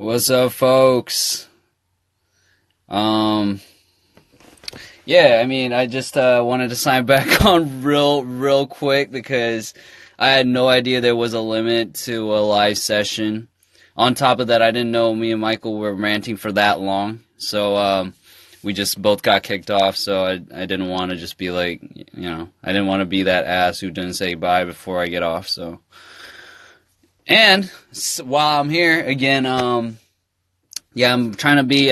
What's up, folks? Yeah, I mean, I just wanted to sign back on real quick because I had no idea there was a limit to a live session. On top of that, I didn't know me and Michael were ranting for that long, so we just both got kicked off. So I didn't want to just be like, I didn't want to be that ass who didn't say bye before I get off. So, and while I'm here again, yeah, I'm trying to be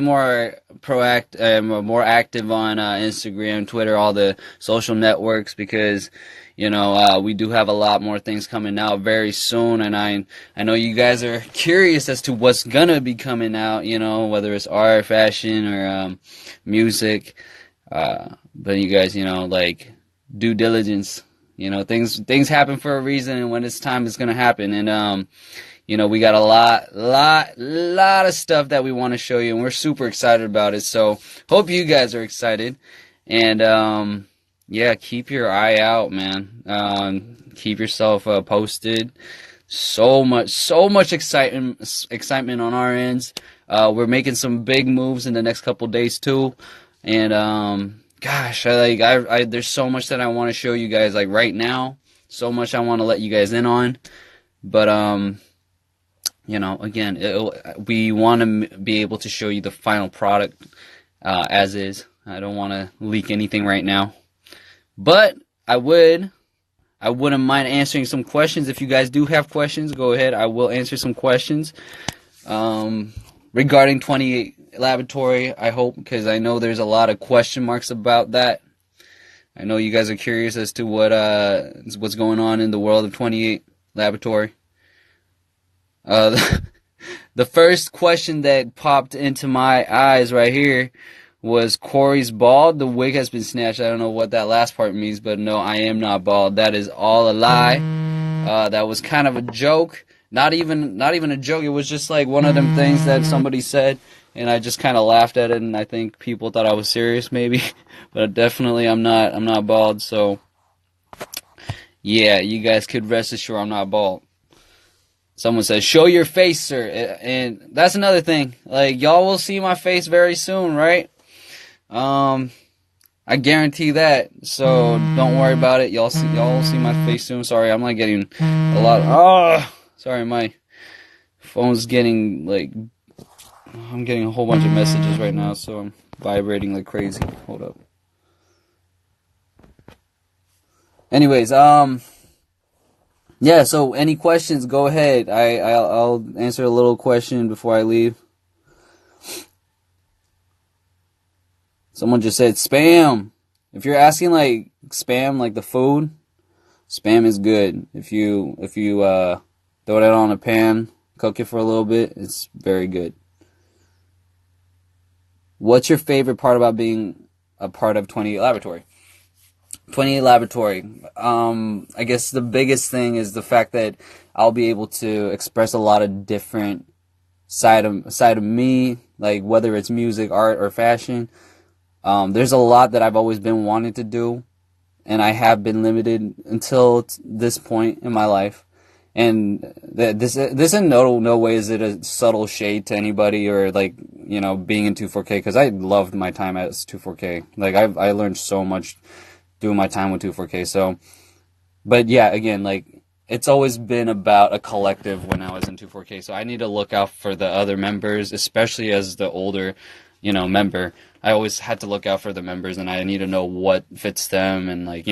more proactive, more active on Instagram, Twitter, all the social networks because, we do have a lot more things coming out very soon, and I know you guys are curious as to what's gonna be coming out, whether it's art, fashion, or music. But you guys, like due diligence. Things happen for a reason, and when it's time, it's gonna happen. And we got a lot of stuff that we want to show you, and we're super excited about it. So hope you guys are excited, and yeah, keep your eye out, man. Keep yourself posted. So much excitement on our ends. We're making some big moves in the next couple days too, and gosh, there's so much that I want to show you guys like right now. So much I want to let you guys in on, but again, we want to be able to show you the final product as is. I don't want to leak anything right now, but I wouldn't mind answering some questions. If you guys do have questions, go ahead. I will answer some questions regarding 28 Laboratory, I hope, because I know there's a lot of question marks about that. I know you guys are curious as to what's going on in the world of 28 Laboratory. The first question that popped into my eyes right here was Cory's bald. The wig has been snatched. I don't know what that last part means, but no, I am not bald. That is all a lie. That was kind of a joke. Not even a joke. It was just like one of them things that somebody said, and I just kind of laughed at it, and I think people thought I was serious, maybe. But definitely, I'm not bald. So yeah, you guys could rest assured I'm not bald. Someone says, show your face, sir. And that's another thing. Like, y'all will see my face very soon, right? I guarantee that. So don't worry about it. Y'all will see my face soon. Sorry, I'm like getting a lot. Sorry, my phone's getting I'm getting a whole bunch of messages right now, so I'm vibrating like crazy. Hold up. Anyways, yeah, so any questions, go ahead. I'll answer a little question before I leave. Someone just said spam. If you're asking like spam, like the food, spam is good. If you throw that on a pan, cook it for a little bit, it's very good. What's your favorite part about being a part of 28 Laboratory? 28 Laboratory. I guess the biggest thing is the fact that I'll be able to express a lot of different side of me, like whether it's music, art, or fashion. There's a lot that I've always been wanting to do, and I have been limited until this point in my life. And this in no way is it a subtle shade to anybody or like being in 24K, because I loved my time at 24K. Like I learned so much doing my time with 24K. So, but yeah, again, like it's always been about a collective when I was in 24K. So I need to look out for the other members, especially as the older, member. I always had to look out for the members, and I need to know what fits them, and I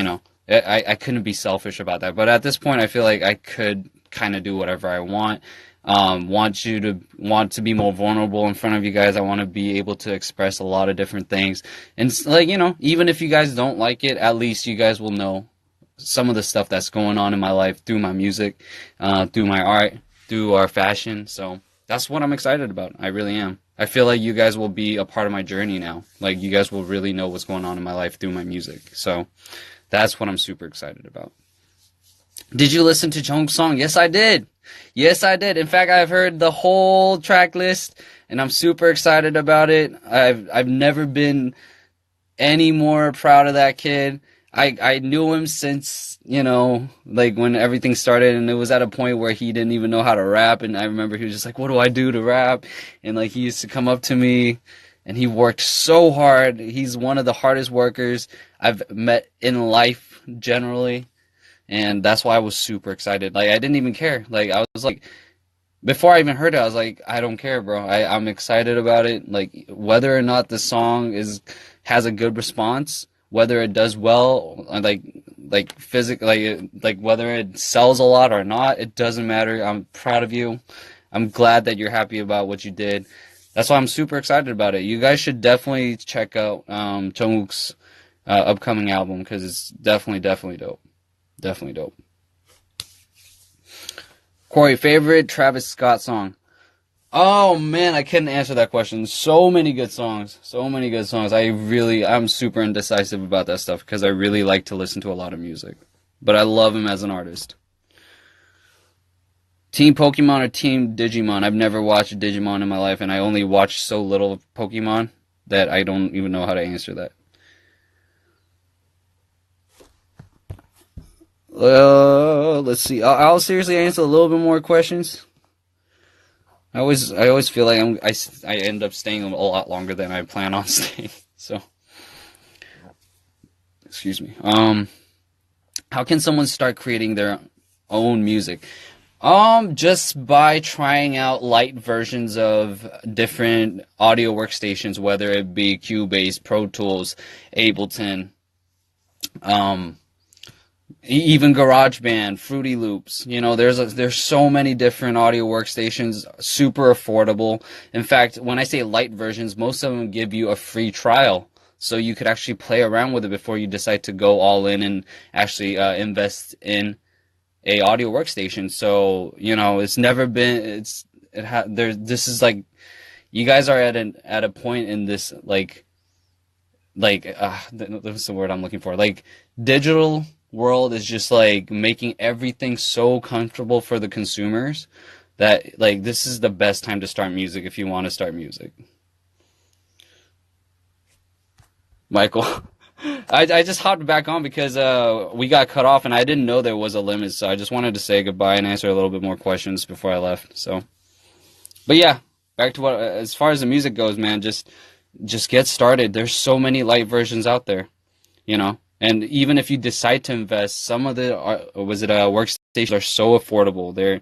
couldn't be selfish about that. But at this point, I feel like I could kind of do whatever I want. Want to be more vulnerable in front of you guys. I want to be able to express a lot of different things. And even if you guys don't like it, at least you guys will know some of the stuff that's going on in my life through my music, through my art, through our fashion. So that's what I'm excited about. I really am. I feel like you guys will be a part of my journey now. Like you guys will really know what's going on in my life through my music. So that's what I'm super excited about. Did you listen to Jung's song? Yes, I did. Yes, I did. In fact, I've heard the whole track list, and I'm super excited about it. I've never been any more proud of that kid. I knew him since, like when everything started, and it was at a point where he didn't even know how to rap, and I remember he was just like, what do I do to rap? And like he used to come up to me, and he worked so hard. He's one of the hardest workers I've met in life generally, and that's why I was super excited. Like I didn't even care. Like I was like, before I even heard it, I was like, I don't care, bro. I'm excited about it. Like whether or not the song has a good response, whether it does well, like physic, like whether it sells a lot or not, it doesn't matter. I'm proud of you. I'm glad that you're happy about what you did. That's why I'm super excited about it. You guys should definitely check out Jungkook's upcoming album because it's definitely dope. Definitely dope. Corey, favorite Travis Scott song? Oh man, I couldn't answer that question. So many good songs. So many good songs. I'm super indecisive about that stuff because I really like to listen to a lot of music. But I love him as an artist. Team Pokemon or Team Digimon? I've never watched Digimon in my life, and I only watch so little of Pokemon that I don't even know how to answer that. Let's see. I'll seriously answer a little bit more questions. I always feel like I end up staying a lot longer than I plan on staying. So, excuse me. How can someone start creating their own music? Just by trying out light versions of different audio workstations, whether it be Cubase, Pro Tools, Ableton, um, even GarageBand, Fruity Loops. There's so many different audio workstations, super affordable. In fact, when I say light versions, most of them give you a free trial, so you could actually play around with it before you decide to go all in and actually invest in a audio workstation. So it's never been there. This is like you guys are at a point in this that's the word I'm looking for. Like digital world is just like making everything so comfortable for the consumers that like this is the best time to start music if you want to start music. Michael, I just hopped back on because we got cut off and I didn't know there was a limit, so I just wanted to say goodbye and answer a little bit more questions before I left. So, but yeah, back to what as far as the music goes, man, just get started. There's so many light versions out there, you know. And even if you decide to invest, some of the workstations are so affordable. They're,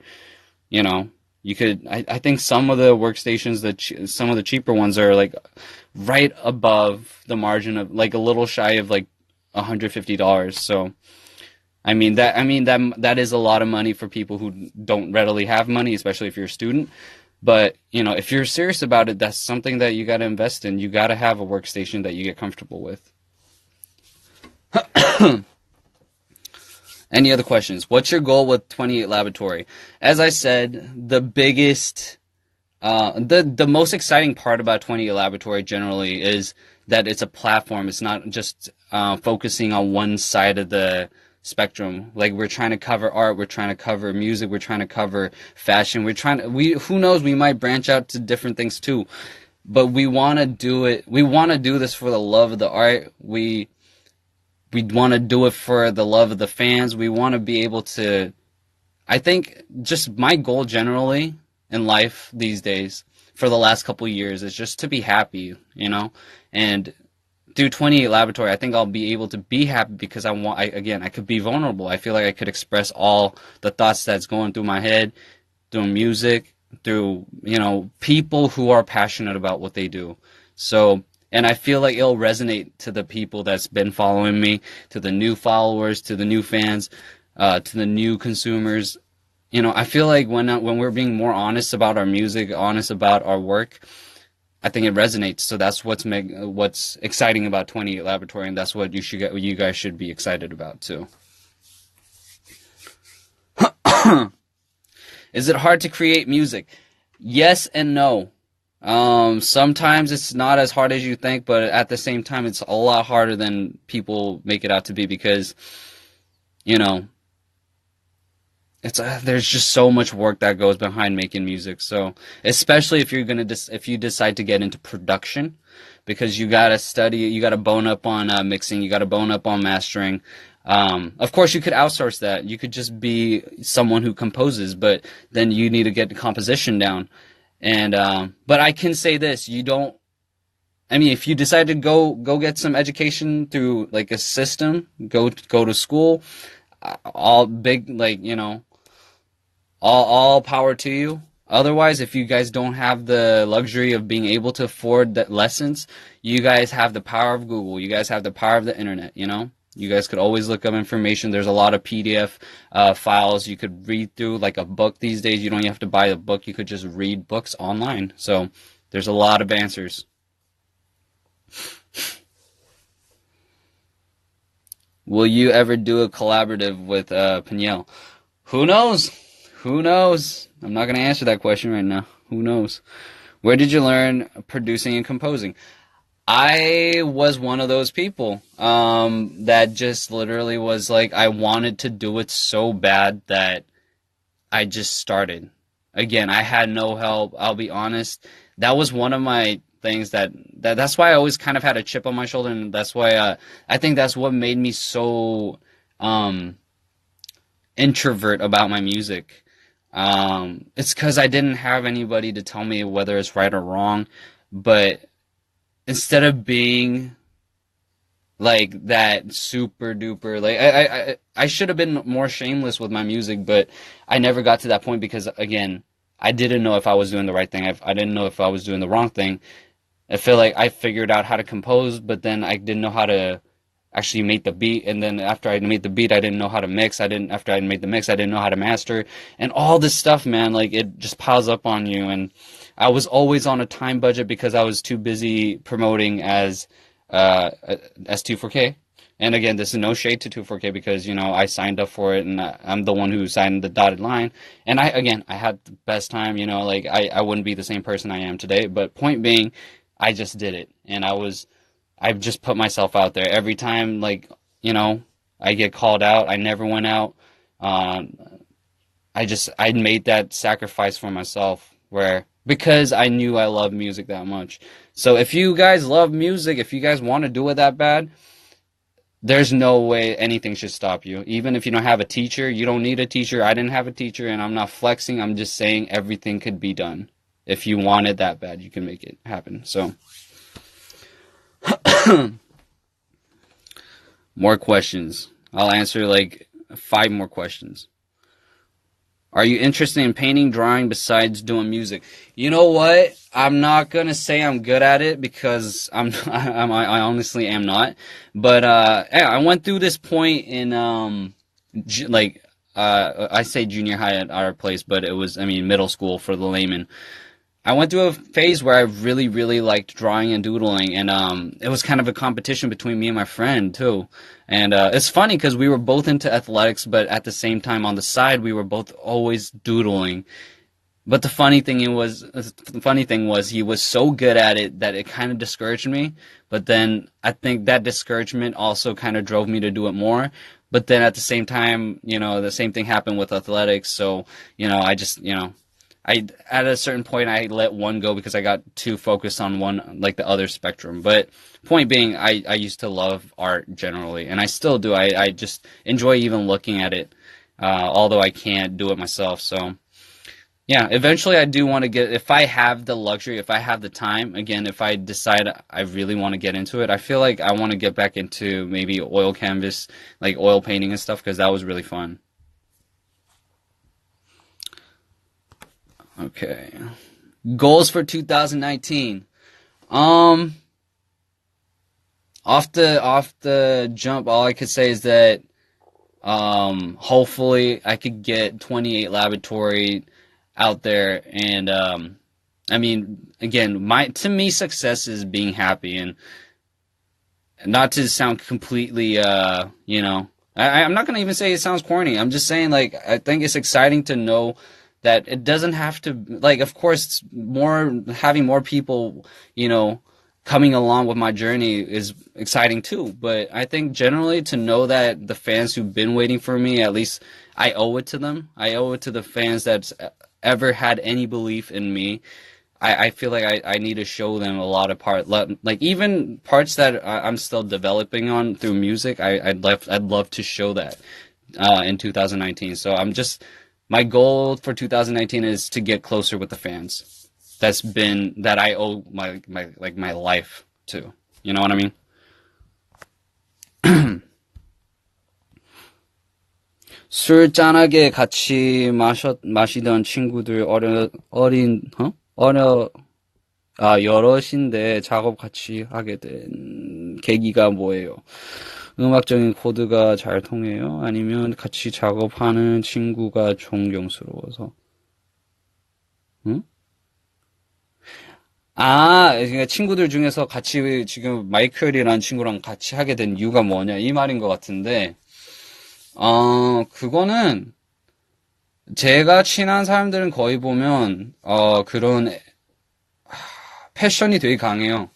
you know, you could. I think some of the workstations some of the cheaper ones are like right above the margin of like a little shy of like $150. So that is a lot of money for people who don't readily have money, especially if you're a student. But if you're serious about it, that's something that you got to invest in. You got to have a workstation that you get comfortable with. Any other questions? What's your goal with 28 Laboratory? As I said, the biggest, the most exciting part about 28 Laboratory generally is that it's a platform. It's not just focusing on one side of the spectrum. Like we're trying to cover art, we're trying to cover music, we're trying to cover fashion. Who knows? We might branch out to different things too. But we want to do it. We want to do this for the love of the art. We want to do it for the love of the fans. We want to be able to, I think just my goal generally in life these days for the last couple of years is just to be happy, and through 28 Laboratory, I think I'll be able to be happy because I could be vulnerable. I feel like I could express all the thoughts that's going through my head, through music, through, people who are passionate about what they do. So, and I feel like it'll resonate to the people that's been following me, to the new followers, to the new fans, to the new consumers. I feel like when we're being more honest about our music, honest about our work, I think it resonates. So that's what's exciting about 28 Laboratory, and that's what you guys should be excited about too. Is it hard to create music? Yes and no. Sometimes it's not as hard as you think, but at the same time, it's a lot harder than people make it out to be because, there's just so much work that goes behind making music. So especially if you're gonna if you decide to get into production, because you gotta study, you gotta bone up on mixing, you gotta bone up on mastering. Of course, you could outsource that. You could just be someone who composes, but then you need to get the composition down. And but I can say this: you don't. I mean, if you decide to go get some education through like a system, go to school, all big like all power to you. Otherwise, if you guys don't have the luxury of being able to afford that lessons, you guys have the power of Google. You guys have the power of the internet, you know? You guys could always look up information. There's a lot of PDF files you could read through, like a book these days. You don't have to buy a book. You could just read books online. So there's a lot of answers. Will you ever do a collaborative with Peniel? Who knows? Who knows? I'm not going to answer that question right now. Who knows? Where did you learn producing and composing? I was one of those people that just literally was like, I wanted to do it so bad that I just started. Again, I had no help. I'll be honest. That was one of my things that's why I always kind of had a chip on my shoulder, and that's why I think that's what made me so introvert about my music. It's because I didn't have anybody to tell me whether it's right or wrong, but instead of being like that super duper, like I should have been more shameless with my music, but I never got to that point because again, I didn't know if I was doing the right thing. I didn't know if I was doing the wrong thing. I feel like I figured out how to compose, but then I didn't know how to actually make the beat. And then after I made the beat, I didn't know how to mix. After I made the mix, I didn't know how to master. And all this stuff, man, like it just piles up on you. And I was always on a time budget because I was too busy promoting as Tufoke. And again, this is no shade to Tufoke because, you know, I signed up for it and I'm the one who signed the dotted line. And I had the best time, you know, like I wouldn't be the same person I am today. But point being, I just did it. And I've just put myself out there. Every time, like, you know, I get called out, I never went out. I made that sacrifice for myself because I knew I love music that much. So if you guys love music, if you guys want to do it that bad, there's no way anything should stop you. Even if you don't have a teacher, you don't need a teacher. I didn't have a teacher, and I'm not flexing. I'm just saying everything could be done. If you want it that bad, you can make it happen. So, more questions. I'll answer like 5 more questions. Are you interested in painting, drawing besides doing music? You know what? I'm not gonna say I'm good at it because I honestly am not. But yeah, I went through this point in I say junior high at our place, but it was middle school for the layman. I went through a phase where I really, really liked drawing and doodling, and it was kind of a competition between me and my friend too. And it's funny because we were both into athletics, but at the same time on the side we were both always doodling. But the funny thing was he was so good at it that it kind of discouraged me. But then I think that discouragement also kind of drove me to do it more. But then at the same time, you know, the same thing happened with athletics. So, you know, at a certain point, I let one go because I got too focused on one, like the other spectrum. But point being, I used to love art generally, and I still do. I just enjoy even looking at it, although I can't do it myself. So, yeah, eventually I do want to if I have the luxury, if I have the time, again, if I decide I really want to get into it, I feel like I want to get back into maybe oil canvas, like oil painting and stuff, because that was really fun. Okay. Goals for 2019. Off the jump, all I could say is that hopefully I could get 28 laboratory out there, and again, to me success is being happy, and not to sound completely you know, I'm not gonna even say it sounds corny. I'm just saying, like, I think it's exciting to know that it doesn't have to, like, of course, having more people, you know, coming along with my journey is exciting too. But I think generally to know that the fans who've been waiting for me, at least I owe it to them. I owe it to the fans that's ever had any belief in me. I feel like I need to show them a lot of like even parts that I'm still developing on through music. I'd love to show that in 2019. So my goal for 2019 is to get closer with the fans. That I owe my life to. You know what I mean? 술 짠하게 같이 마시던 친구들 여럿인데 작업 같이 하게 된 계기가 뭐예요? 음악적인 코드가 잘 통해요? 아니면 같이 작업하는 친구가 존경스러워서? 응? 그러니까 친구들 중에서 같이 지금 마이클이라는 친구랑 같이 하게 된 이유가 뭐냐 이 말인 것 같은데, 그거는 제가 친한 사람들은 거의 보면 그런 패션이 되게 강해요.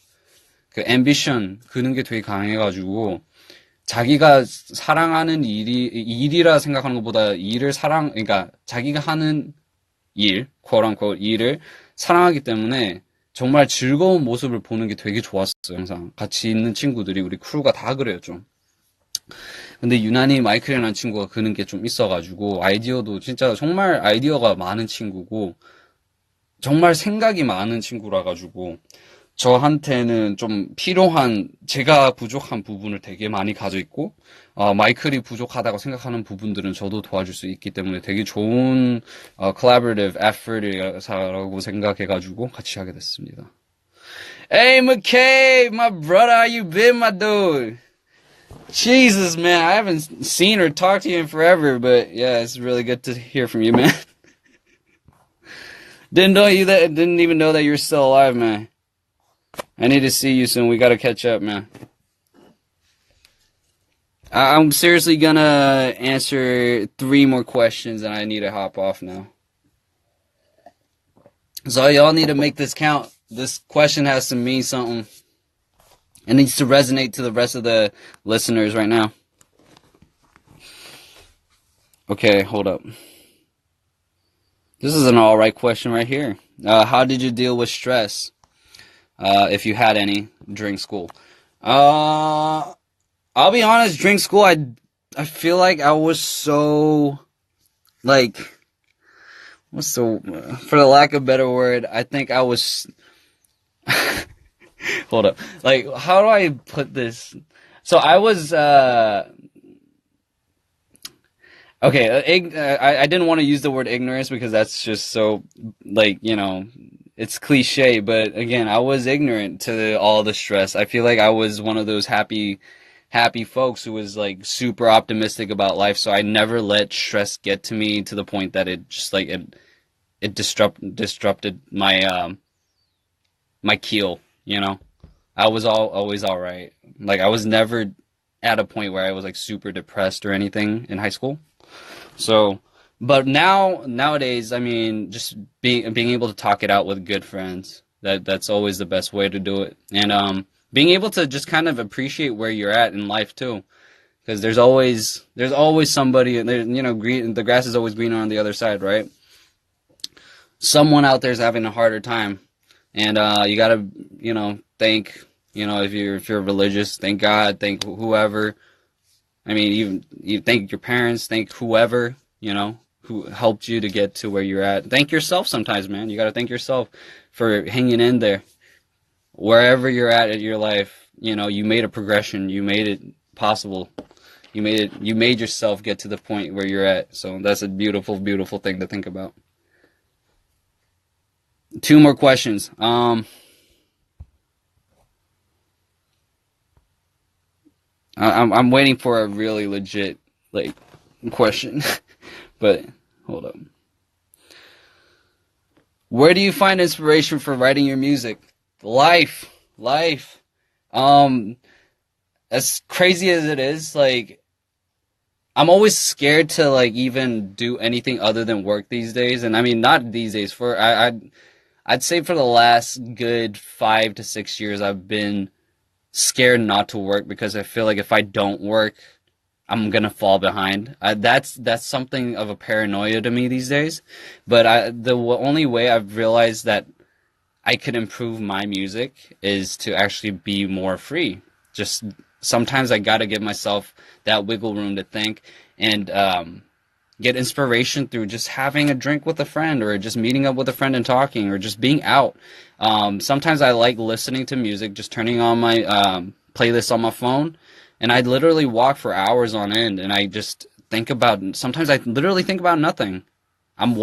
그 앰비션 그런 게 되게 강해가지고 자기가 사랑하는 일이라 생각하는 것보다 그러니까 자기가 하는 일, quote unquote 일을 사랑하기 때문에 정말 즐거운 모습을 보는 게 되게 좋았어요. 항상 같이 있는 친구들이 우리 크루가 다 그래요 좀. 근데 유난히 마이클이라는 친구가 그런 게 좀 있어가지고 아이디어도 진짜 정말 아이디어가 많은 친구고 정말 생각이 많은 친구라 가지고 저한테는 좀 필요한 제가 부족한 부분을 되게 많이 가져 있고 마이클이 부족하다고 생각하는 부분들은 저도 도와줄 수 있기 때문에 되게 좋은 collaborative effort이라고 생각해가지고 같이 하게 됐습니다. Hey McCabe, my brother, how you been, my dude? Jesus, man, I haven't seen or talked to you in forever, but yeah, it's really good to hear from you, man. Didn't even know that you were still alive, man. I need to see you soon. We gotta catch up, man. I'm seriously gonna answer 3 more questions and I need to hop off now. So y'all need to make this count. This question has to mean something. It needs to resonate to the rest of the listeners right now. Okay, hold up. This is an alright question right here. How did you deal with stress? If you had any during school. I'll be honest, during school I feel like I was so for the lack of a better word, I think I was hold up. Like, how do I put this? So I was okay, I didn't want to use the word ignorance because that's just so, it's cliche, but again, I was ignorant to all the stress. I feel like I was one of those happy folks who was like super optimistic about life, so I never let stress get to me to the point that it just it disrupted my my keel, you know? I was always all right. Like, I was never at a point where I was like super depressed or anything in high school. So, but nowadays, I mean, just being able to talk it out with good friends, that's always the best way to do it. And being able to just kind of appreciate where you're at in life too, because there's always somebody, the grass is always greener on the other side, right? Someone out there's having a harder time, and you gotta, thank, if you're religious, thank God, thank whoever. I mean, even you thank your parents, thank whoever, who helped you to get to where you're at. Thank yourself sometimes, man. You got to thank yourself for hanging in there. Wherever you're at in your life, you made a progression. You made it possible. You made yourself get to the point where you're at. So that's a beautiful, beautiful thing to think about. 2 more questions. I'm waiting for a really legit, question. But, hold up. Where do you find inspiration for writing your music? Life. As crazy as it is, I'm always scared to, even do anything other than work these days. And I mean, not these days. I'd say for the last good 5 to 6 years, I've been scared not to work because I feel like if I don't work, I'm gonna fall behind. That's something of a paranoia to me these days. But only way I've realized that I could improve my music is to actually be more free. Just sometimes I gotta give myself that wiggle room to think and get inspiration through just having a drink with a friend or just meeting up with a friend and talking or just being out. Sometimes I like listening to music, just turning on my playlist on my phone, and I literally walk for hours on end and I just think about, sometimes I literally think about nothing. I'm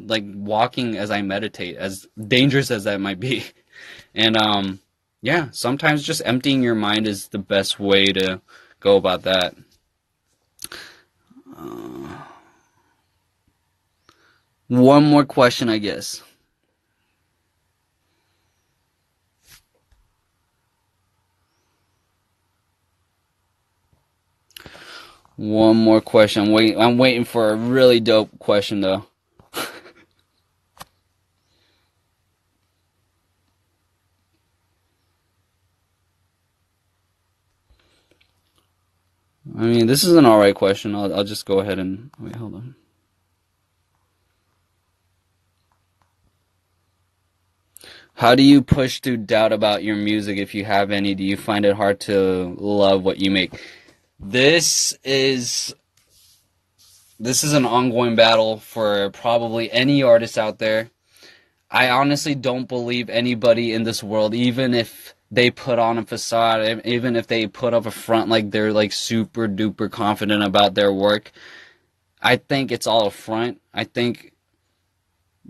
like walking as I meditate, as dangerous as that might be. And yeah, sometimes just emptying your mind is the best way to go about that. One more question, I guess. One more question. I'm waiting for a really dope question though. I mean, this is an alright question. I'll just go ahead and wait, hold on. How do you push through doubt about your music if you have any? Do you find it hard to love what you make? This is this is an ongoing battle for probably any artist out there. I honestly don't believe anybody in this world, even if they put on a facade, even if they put up a front like they're like super duper confident about their work. I think it's all a front. I think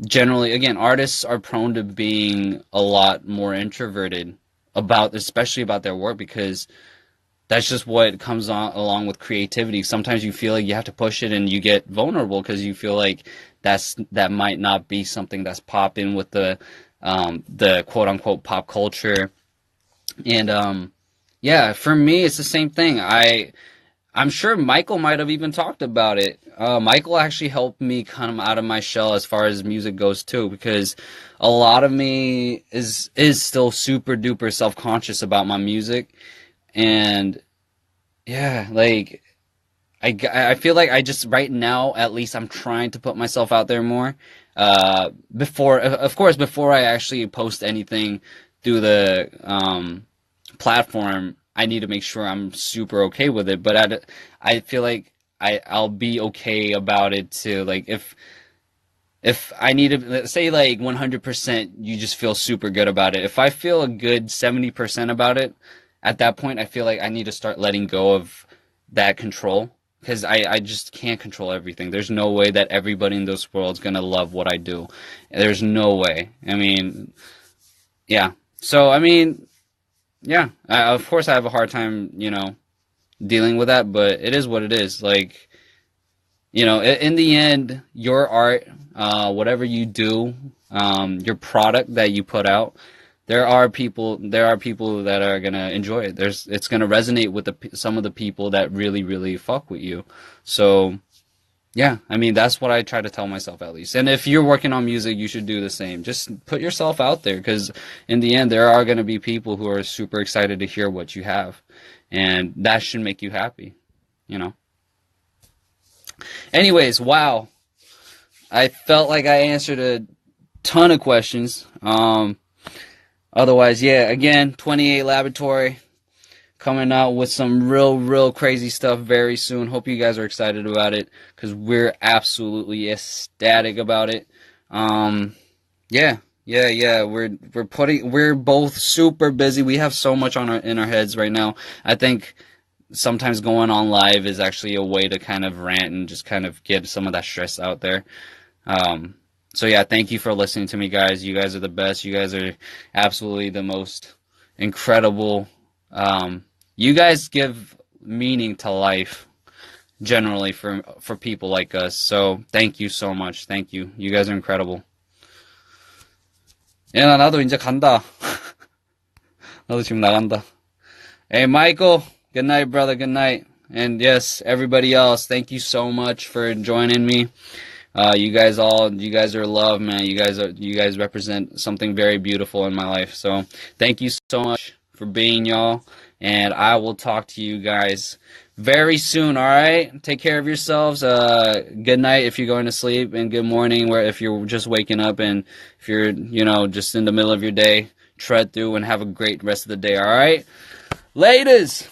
generally, again, artists are prone to being a lot more introverted especially about their work because that's just what comes on along with creativity. Sometimes you feel like you have to push it and you get vulnerable because you feel like that might not be something that's popping with the quote unquote pop culture. And yeah, for me it's the same thing. I'm sure Michael might have even talked about it. Michael actually helped me come out of my shell as far as music goes too, because a lot of me is still super duper self conscious about my music, and yeah, like I feel like I just right now at least I'm trying to put myself out there more. Before of course before I actually post anything through the platform, I need to make sure I'm super okay with it. But I feel like I'll be okay about it too. Like if I need to, let's say like 100%, you just feel super good about it. If I feel a good 70% about it, at that point, I feel like I need to start letting go of that control because I just can't control everything. There's no way that everybody in this world is gonna love what I do. There's no way. I mean, yeah. So I mean, yeah. Of course, I have a hard time, dealing with that, but it is what it is. Like, in the end, your art, whatever you do, your product that you put out, there are people that are gonna enjoy it. It's gonna resonate with some of the people that really, really fuck with you. So, yeah, I mean, that's what I try to tell myself at least. And if you're working on music, you should do the same. Just put yourself out there because in the end, there are gonna be people who are super excited to hear what you have, and that should make you happy, you know. Anyways, wow. I felt like I answered a ton of questions. Otherwise, yeah, again, 28 Laboratory coming out with some real, real crazy stuff very soon. Hope you guys are excited about it because we're absolutely ecstatic about it. Yeah, yeah. We're both super busy. We have so much in our heads right now. I think sometimes going on live is actually a way to kind of rant and just kind of get some of that stress out there. Um, so yeah, thank you for listening to me, guys. You guys are the best. You guys are absolutely the most incredible. You guys give meaning to life generally for people like us. So thank you so much. Thank you. You guys are incredible. 야, 나도 이제 간다. 나도 지금 나간다. Hey, Michael. Good night, brother. Good night. And yes, everybody else, thank you so much for joining me. You guys are love, man. You guys represent something very beautiful in my life. So thank you so much for being y'all, and I will talk to you guys very soon. All right, take care of yourselves. Good night if you're going to sleep, and good morning if you're just waking up, and if you're just in the middle of your day, tread through and have a great rest of the day. All right, laters.